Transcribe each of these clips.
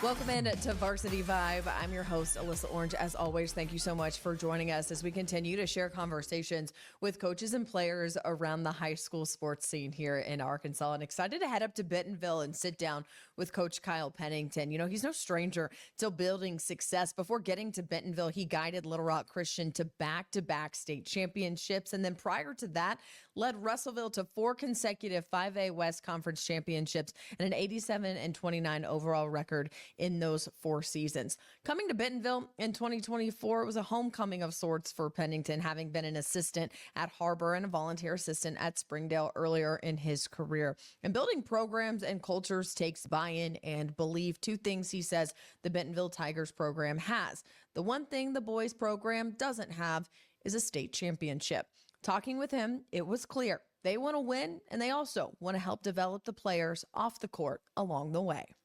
Welcome in to Varsity Vibe. I'm your host, Alyssa Orange. As always, thank you so much for joining us as we continue to share conversations with coaches and players around the high school sports scene here in Arkansas. And excited to head up to Bentonville and sit down with Coach Kyle Pennington. You know, he's no stranger to building success. Before getting to Bentonville, he guided Little Rock Christian to back-to-back state championships. And then prior to that, led Russellville to 4 consecutive 5A West Conference championships and an 87-29 overall record in those 4 seasons. Coming to Bentonville in 2024, it was a homecoming of sorts for Pennington, having been an assistant at Harbor and a volunteer assistant at Springdale earlier in his career. And building programs and cultures takes buy-in and belief. 2 things he says the Bentonville Tigers program has. The one thing the boys program doesn't have is a state championship. Talking with him, it was clear they want to win, and they also want to help develop the players off the court along the way.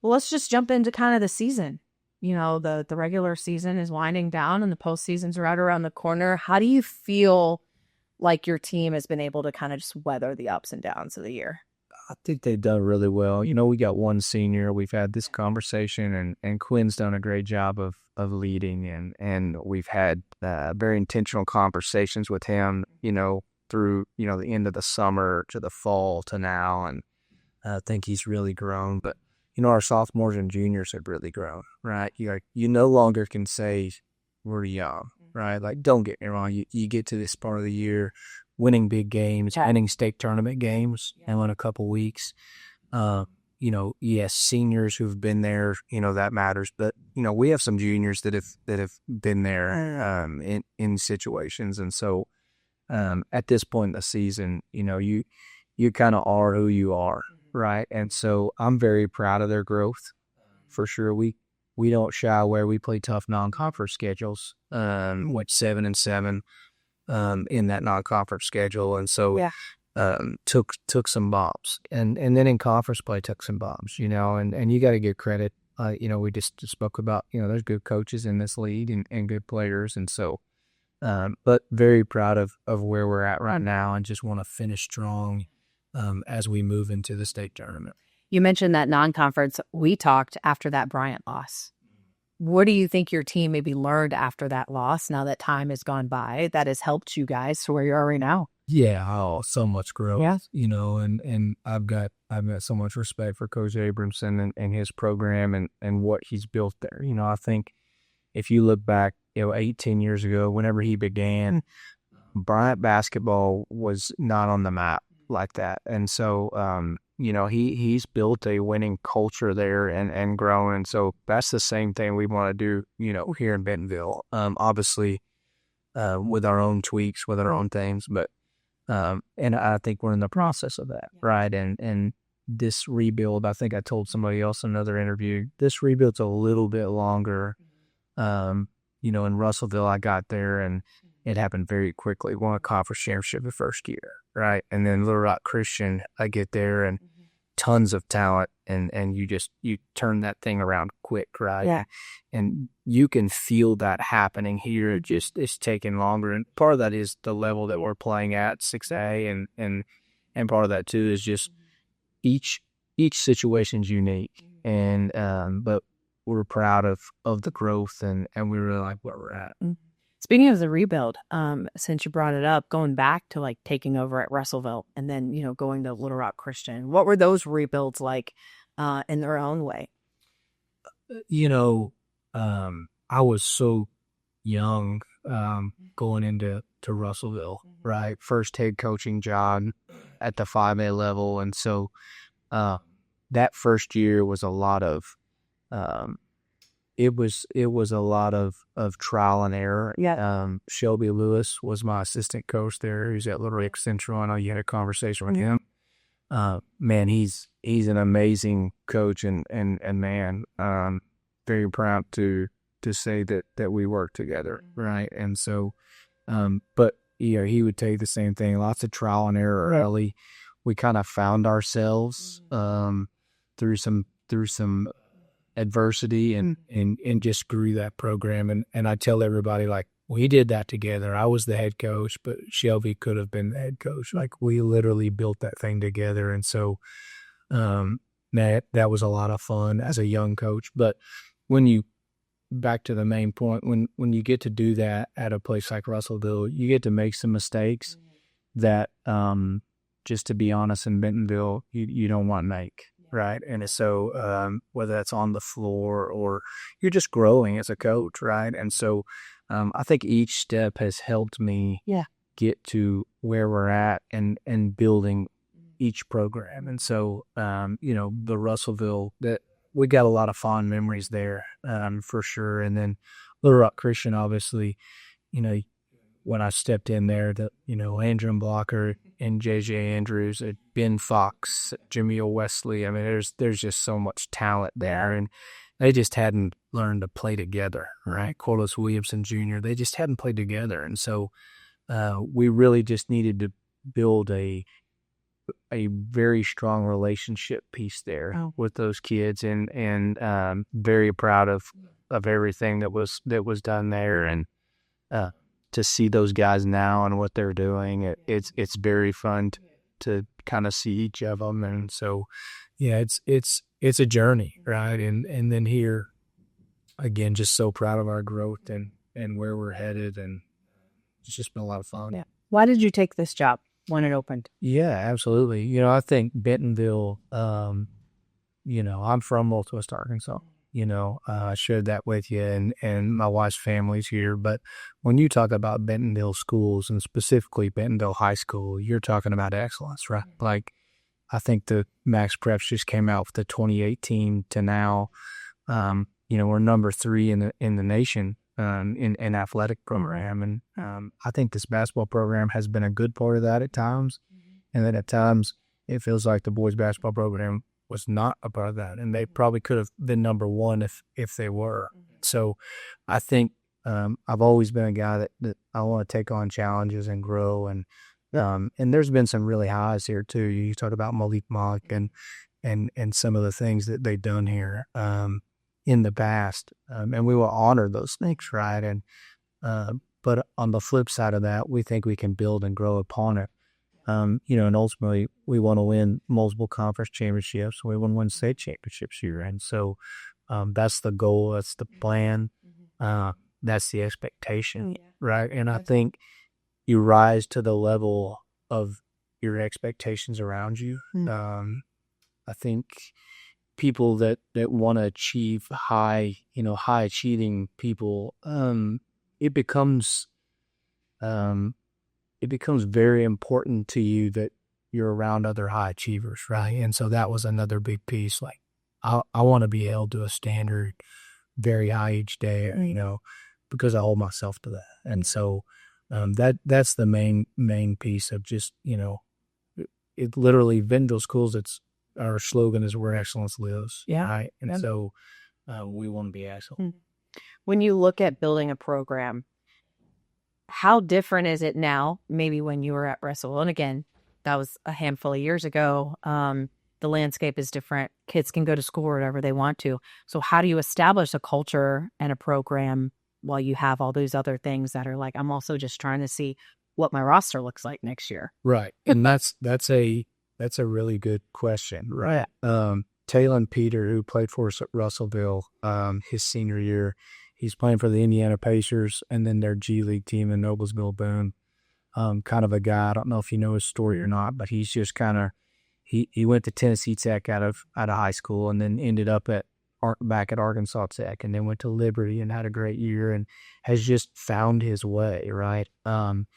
Well, let's just jump into kind of the season. You know, the regular season is winding down and the postseason's right around the corner. How do you feel like your team has been able to kind of just weather the ups and downs of the year? I think they've done really well. You know, we got one senior. We've had this conversation, and Quinn's done a great job of leading, and we've had very intentional conversations with him, you know, through, you know, the end of the summer to the fall to now, and I think he's really grown. But you know, our sophomores and juniors have really grown, right? You no longer can say we're young, right? Like, don't get me wrong. You get to this part of the year, winning big games, winning state tournament games, and in a couple weeks, you know, yes, seniors who've been there, you know, that matters. But you know, we have some juniors that have been there in situations, and so at this point in the season, you know, you kind of are who you are. Right. And so I'm very proud of their growth for sure. We don't shy away. We play tough non-conference schedules, went 7-7 in that non-conference schedule. And so took some bumps and then in conference play took some bumps, you know, and you got to give credit. You know, we just spoke about, you know, there's good coaches in this league and good players. And so, but very proud of where we're at right now and just want to finish strong as we move into the state tournament. You mentioned that non-conference. We talked after that Bryant loss. What do you think your team maybe learned after that loss, now that time has gone by, that has helped you guys to where you are right now? Yeah, so much growth, you know, and I've got so much respect for Coach Abramson and his program and what he's built there. You know, I think if you look back, you know, 18 years ago, whenever he began, Bryant basketball was not on the map like that. And so, you know, he's built a winning culture there and growing. So that's the same thing we want to do, you know, here in Bentonville. Obviously, with our own tweaks, with our own things, but, and I think we're in the process of that, right? And this rebuild, I think I told somebody else in another interview, this rebuild's a little bit longer. You know, in Russellville, I got there and it happened very quickly. Won a conference championship the first year, right? And then Little Rock Christian, I get there and tons of talent, and you turn that thing around quick, right? Yeah. And you can feel that happening here. It's taking longer, and part of that is the level that we're playing at 6A, and part of that too is just each situation's unique, and but we're proud of the growth, and we really like where we're at. Speaking of the rebuild, since you brought it up, going back to like taking over at Russellville and then, you know, going to Little Rock Christian, what were those rebuilds like in their own way? You know, I was so young going into Russellville, right? First head coaching job at the 5A level. And so that first year was a lot of it was a lot of trial and error. Yeah. Shelby Lewis was my assistant coach there. He's at Little Rock Central. I know you had a conversation with him. Man, he's an amazing coach and man, very proud to say that we work together, right? And so, but you know, he would tell you the same thing. Lots of trial and error early. We kind of found ourselves through some adversity and just grew that program. And I tell everybody, like, we did that together. I was the head coach, but Shelby could have been the head coach. Like, we literally built that thing together. And so, that was a lot of fun as a young coach. But when you back to the main point, when you get to do that at a place like Russellville, you get to make some mistakes that, just to be honest, in Bentonville, you don't want to make, right? And so whether that's on the floor or you're just growing as a coach, right? And so I think each step has helped me get to where we're at and building each program. And so, the Russellville, that we got a lot of fond memories there, for sure. And then Little Rock Christian, obviously, when I stepped in there, Andrew Blocker and JJ Andrews, Ben Fox, Jameel Wesley. I mean, there's just so much talent there, and they just hadn't learned to play together, right? Corliss Williamson Jr., they just hadn't played together. And so we really just needed to build a very strong relationship piece there with those kids, and very proud of everything that was done there, and to see those guys now and what they're doing, it's very fun to kind of see each of them. And so it's a journey, right? And then here again, just so proud of our growth and where we're headed, and it's just been a lot of fun. Why did you take this job when it opened? Yeah, absolutely. I think Bentonville, I'm from Northwest Arkansas. I shared that with you, and my wife's family's here. But when you talk about Bentonville schools, and specifically Bentonville High School, you're talking about excellence, right? Like, I think the Max Preps just came out with the 2018 to now. We're number 3 in the nation in athletic program, and I think this basketball program has been a good part of that at times, and then at times it feels like the boys basketball program was not a part of that, and they probably could have been number 1 if they were. So I think I've always been a guy that I want to take on challenges and grow, and there's been some really highs here too. You talk about Malik Monk and some of the things that they've done here in the past, and we will honor those things, right? And but on the flip side of that, we think we can build and grow upon it. And ultimately we want to win multiple conference championships. We want to win state championships here. And so that's the goal. That's the plan. That's the expectation, right? And I think you rise to the level of your expectations around you. I think people that want to achieve high achieving people, it becomes very important to you that you're around other high achievers, right? And so that was another big piece. Like, I want to be held to a standard very high each day, because I hold myself to that. And so that's the main piece of just, it literally, Bentonville Schools, our slogan is where excellence lives. Yeah. Right. And so we want to be excellent. When you look at building a program, how different is it now, maybe when you were at Russellville? And again, that was a handful of years ago. The landscape is different. Kids can go to school wherever they want to. So how do you establish a culture and a program while you have all those other things that are like, I'm also just trying to see what my roster looks like next year? Right. And that's a really good question. Right. Talon Peter, who played for us at Russellville his senior year, he's playing for the Indiana Pacers and then their G League team in Noblesville Boone. Kind of a guy, I don't know if you know his story or not, but he's just kind of, he went to Tennessee Tech out of high school, and then ended up back at Arkansas Tech, and then went to Liberty and had a great year, and has just found his way, right? And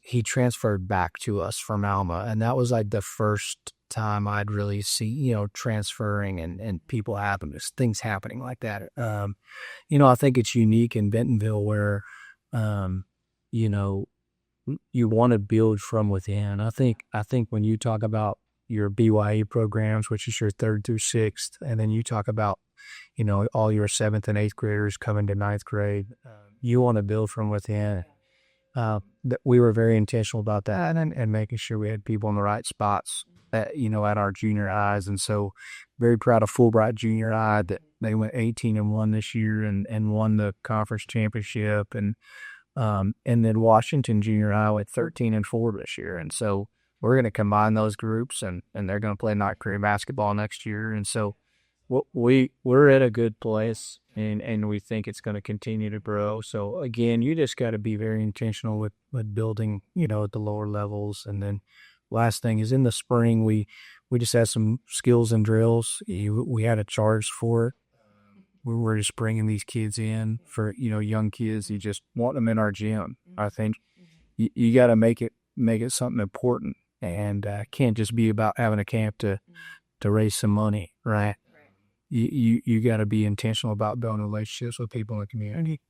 he transferred back to us from Alma, and that was like the first time I'd really see, transferring and people things happening like that. I think it's unique in Bentonville where, you want to build from within. I think when you talk about your BYE programs, which is your 3rd through 6th, and then you talk about, all your 7th and 8th graders coming to 9th grade, you want to build from within. We were very intentional about that, and making sure we had people in the right spots at our junior highs. And so very proud of Fulbright Junior High that they went 18-1 this year and won the conference championship. And then Washington Junior High went 13-4 this year. And so we're going to combine those groups, and they're going to play night career basketball next year. And so we're at a good place, and we think it's going to continue to grow. So again, you just got to be very intentional with building, at the lower levels. And then last thing is in the spring, we just had some skills and drills. We had a charge for it. We were just bringing these kids in for, young kids. You just want them in our gym. I think you got to make it something important, and can't just be about having a camp to raise some money, right? You got to be intentional about building relationships with people in the community.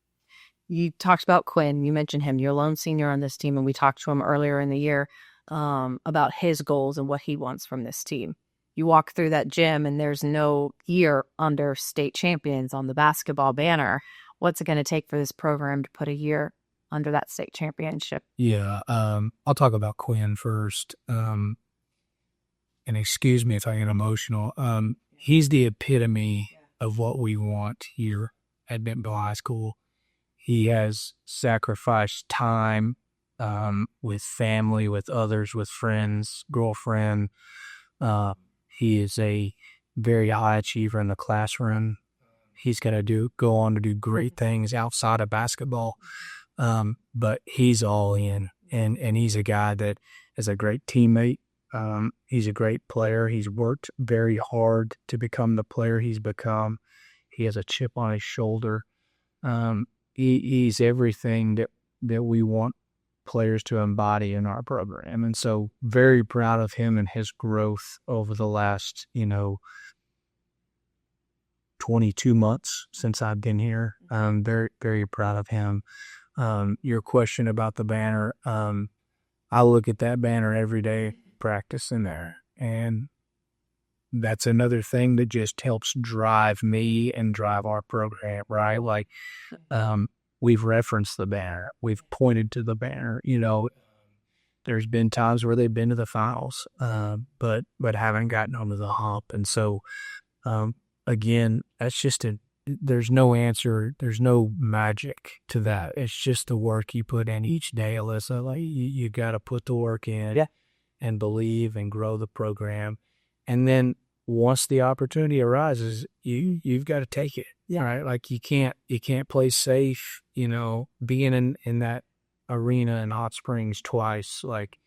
You talked about Quinn. You mentioned him. You're a lone senior on this team, and we talked to him earlier in the year about his goals and what he wants from this team. You walk through that gym, and there's no year under state champions on the basketball banner. What's it going to take for this program to put a year under that state championship? Yeah, I'll talk about Quinn first. And excuse me if I get emotional. He's the epitome of what we want here at Bentonville High School. He has sacrificed time with family, with others, with friends, girlfriend. He is a very high achiever in the classroom. He's going to go on to do great things outside of basketball. But he's all in, and he's a guy that is a great teammate. He's a great player. He's worked very hard to become the player he's become. He has a chip on his shoulder. He's everything that we want players to embody in our program. And so very proud of him and his growth over the last, 22 months since I've been here. I'm very, very proud of him. Your question about the banner, I look at that banner every day practicing there, and that's another thing that just helps drive me and drive our program, right? Like, we've referenced the banner, we've pointed to the banner. There's been times where they've been to the finals, but haven't gotten over the hump. And so, again, that's just there's no answer. There's no magic to that. It's just the work you put in each day, Alyssa. Like, you got to put the work in and believe and grow the program. And then once the opportunity arises, you've got to take it. Yeah. Right. Like, you can't play safe, being in that arena in Hot Springs twice. Like,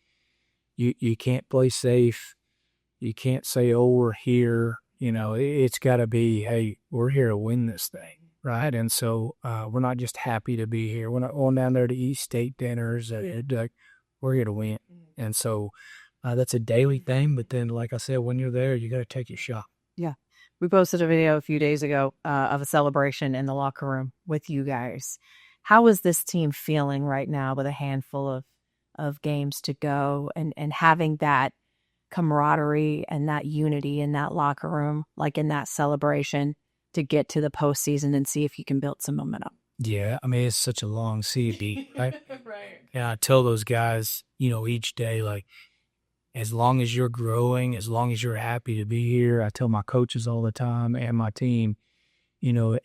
you can't play safe. You can't say, oh, we're here. It's got to be, hey, we're here to win this thing, right? And so we're not just happy to be here. We're not going down there to eat state dinners. We're here to win. And so that's a daily thing. But then, like I said, when you're there, you got to take your shot. Yeah. We posted a video a few days ago of a celebration in the locker room with you guys. How is this team feeling right now with a handful of games to go and having that camaraderie and that unity in that locker room, like in that celebration, to get to the postseason and see if you can build some momentum? Yeah, I mean, it's such a long season, right? Right. And I tell those guys, each day, like, as long as you're growing, as long as you're happy to be here, I tell my coaches all the time and my team,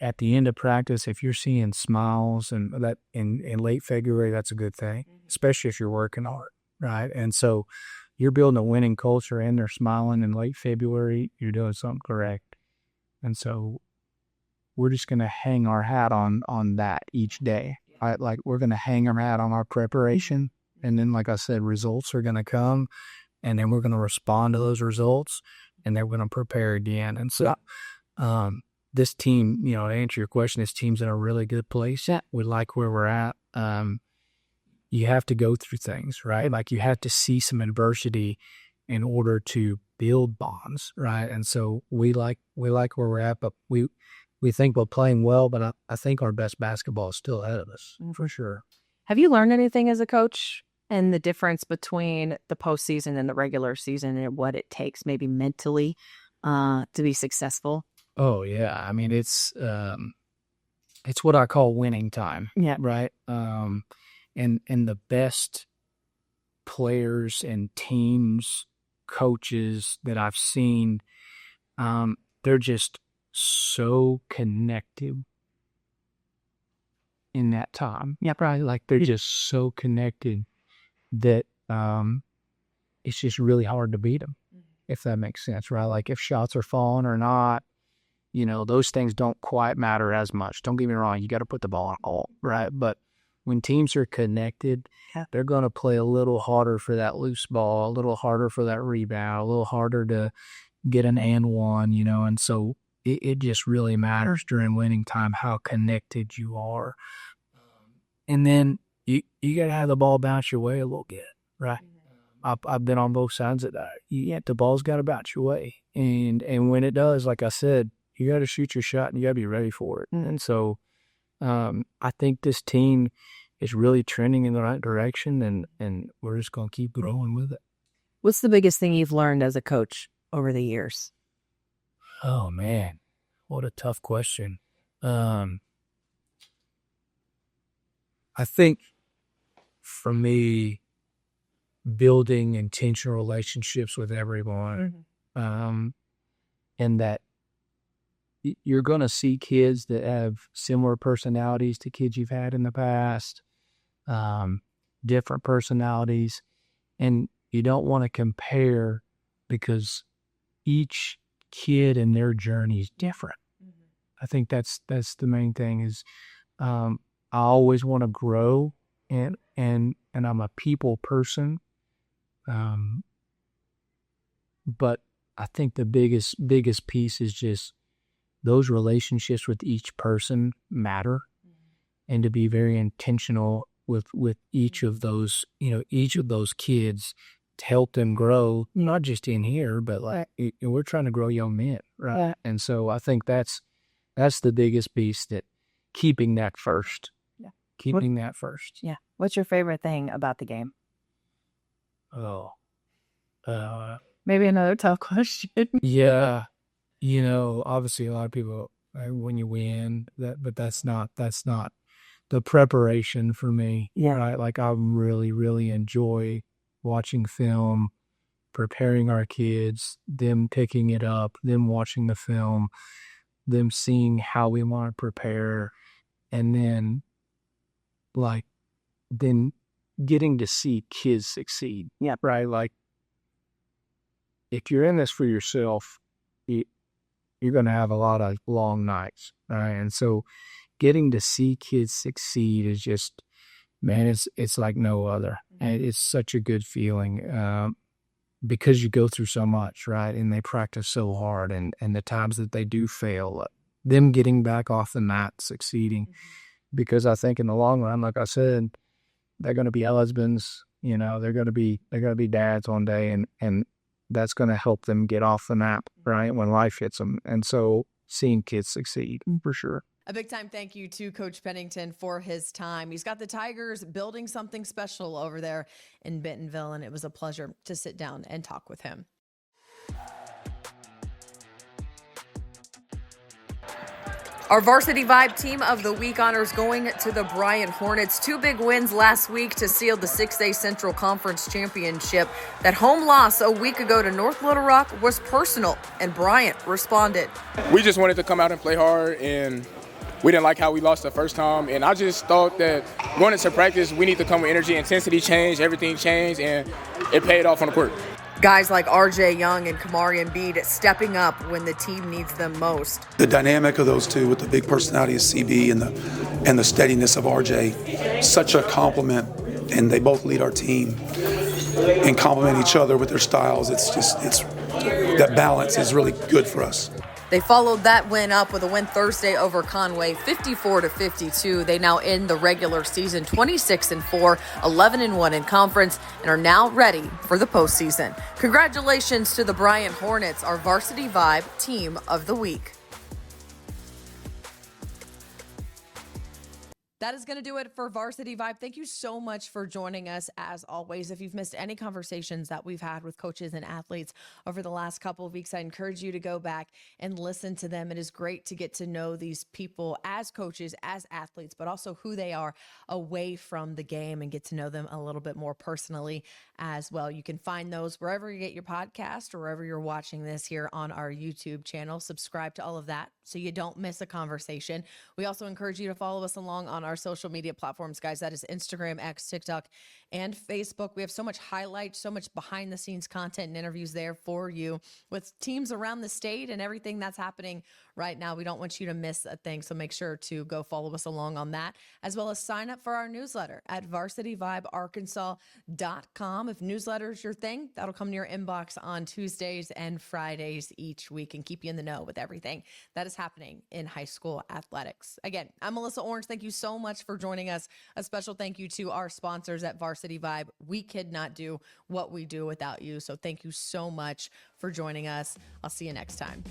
at the end of practice, if you're seeing smiles and that in late February, that's a good thing, especially if you're working hard, right? And so you're building a winning culture and they're smiling in late February, you're doing something correct. And so we're just going to hang our hat on that each day. Right? Like, we're going to hang our hat on our preparation. And then, like I said, results are going to come, and then we're going to respond to those results, and then we're going to prepare again. And so this team, to answer your question, this team's in a really good place. Yeah. We like where we're at. You have to go through things, right? Like, you have to see some adversity in order to build bonds, right? And so we like where we're at, but we think we're playing well, but I think our best basketball is still ahead of us, for sure. Have you learned anything as a coach and the difference between the postseason and the regular season and what it takes maybe mentally to be successful? Oh, yeah. I mean, it's what I call winning time. Yeah. Right. And the best players and teams, coaches that I've seen, they're just so connected in that time. Yeah, right. Like, they're just so connected that it's just really hard to beat them, if that makes sense, right? Like if shots are falling or not, those things don't quite matter as much. Don't get me wrong. You got to put the ball in the hole, right? But when teams are connected, they're going to play a little harder for that loose ball, a little harder for that rebound, a little harder to get an and one, and so it just really matters during winning time how connected you are. And then you got to have the ball bounce your way a little bit, right? I've been on both sides of that. The ball's got to bounce your way. And when it does, like I said, you got to shoot your shot and you got to be ready for it. And so I think this team is really trending in the right direction, and we're just going to keep growing with it. What's the biggest thing you've learned as a coach over the years? Oh, man. What a tough question. I think for me, building intentional relationships with everyone, and that you're going to see kids that have similar personalities to kids you've had in the past, different personalities, and you don't want to compare because each kid and their journey is different. I think that's the main thing is I always want to grow, and I'm a people person, but I think the biggest piece is just those relationships with each person matter, and to be very intentional with each of those, each of those kids to help them grow, not just in here, but like we're trying to grow young men, right? Yeah. And so I think that's the biggest piece, that keeping that first. Yeah. Keeping that first. Yeah. What's your favorite thing about the game? Maybe another tough question. Yeah. Obviously a lot of people, when you win, but that's not the preparation for me. Yeah. Right? Like I really, really enjoy watching film, preparing our kids, them picking it up, them watching the film, them seeing how we want to prepare, and then getting to see kids succeed. Yeah. Right? Like if you're in this for yourself, you're going to have a lot of long nights. Right? And so getting to see kids succeed is just, man, it's like no other. And it's such a good feeling because you go through so much, right? And they practice so hard, and the times that they do fail, them getting back off the mat, succeeding. Because I think in the long run, like I said, they're going to be husbands, they're going to be dads one day, and that's going to help them get off the map, right? When life hits them. And so seeing kids succeed, for sure. A big time thank you to Coach Pennington for his time. He's got the Tigers building something special over there in Bentonville, and it was a pleasure to sit down and talk with him. Our Varsity Vibe Team of the Week honors going to the Bryant Hornets. 2 big wins last week to seal the 6A Central Conference Championship. That home loss a week ago to North Little Rock was personal, and Bryant responded. We just wanted to come out and play hard, and we didn't like how we lost the first time. And I just thought that going into practice, we need to come with energy, intensity change, everything changed, and it paid off on the court. Guys like RJ Young and Kamari Embiid stepping up when the team needs them most. The dynamic of those two with the big personality of CB and the steadiness of RJ, such a compliment, and they both lead our team and complement each other with their styles. It's that balance is really good for us. They followed that win up with a win Thursday over Conway, 54-52. They now end the regular season 26-4, 11-1 in conference, and are now ready for the postseason. Congratulations to the Bryant Hornets, our Varsity Vibe Team of the Week. That is going to do it for Varsity Vibe. Thank you so much for joining us as always. If you've missed any conversations that we've had with coaches and athletes over the last couple of weeks, I encourage you to go back and listen to them. It is great to get to know these people as coaches, as athletes, but also who they are away from the game and get to know them a little bit more personally as well. You can find those wherever you get your podcast or wherever you're watching this here on our YouTube channel. Subscribe to all of that so you don't miss a conversation. We also encourage you to follow us along on our our social media platforms, guys. That is Instagram, X, TikTok, and Facebook. We have so much highlight, so much behind the scenes content and interviews there for you with teams around the state and everything that's happening right now. We don't want you to miss a thing. So make sure to go follow us along on that, as well as sign up for our newsletter at varsityvibearkansas.com. If newsletter is your thing, that'll come to your inbox on Tuesdays and Fridays each week and keep you in the know with everything that is happening in high school athletics. Again, I'm Alyssa Orange. Thank you so much for joining us. A special thank you to our sponsors at Varsity Vibe. We could not do what we do without you. So thank you so much for joining us. I'll see you next time.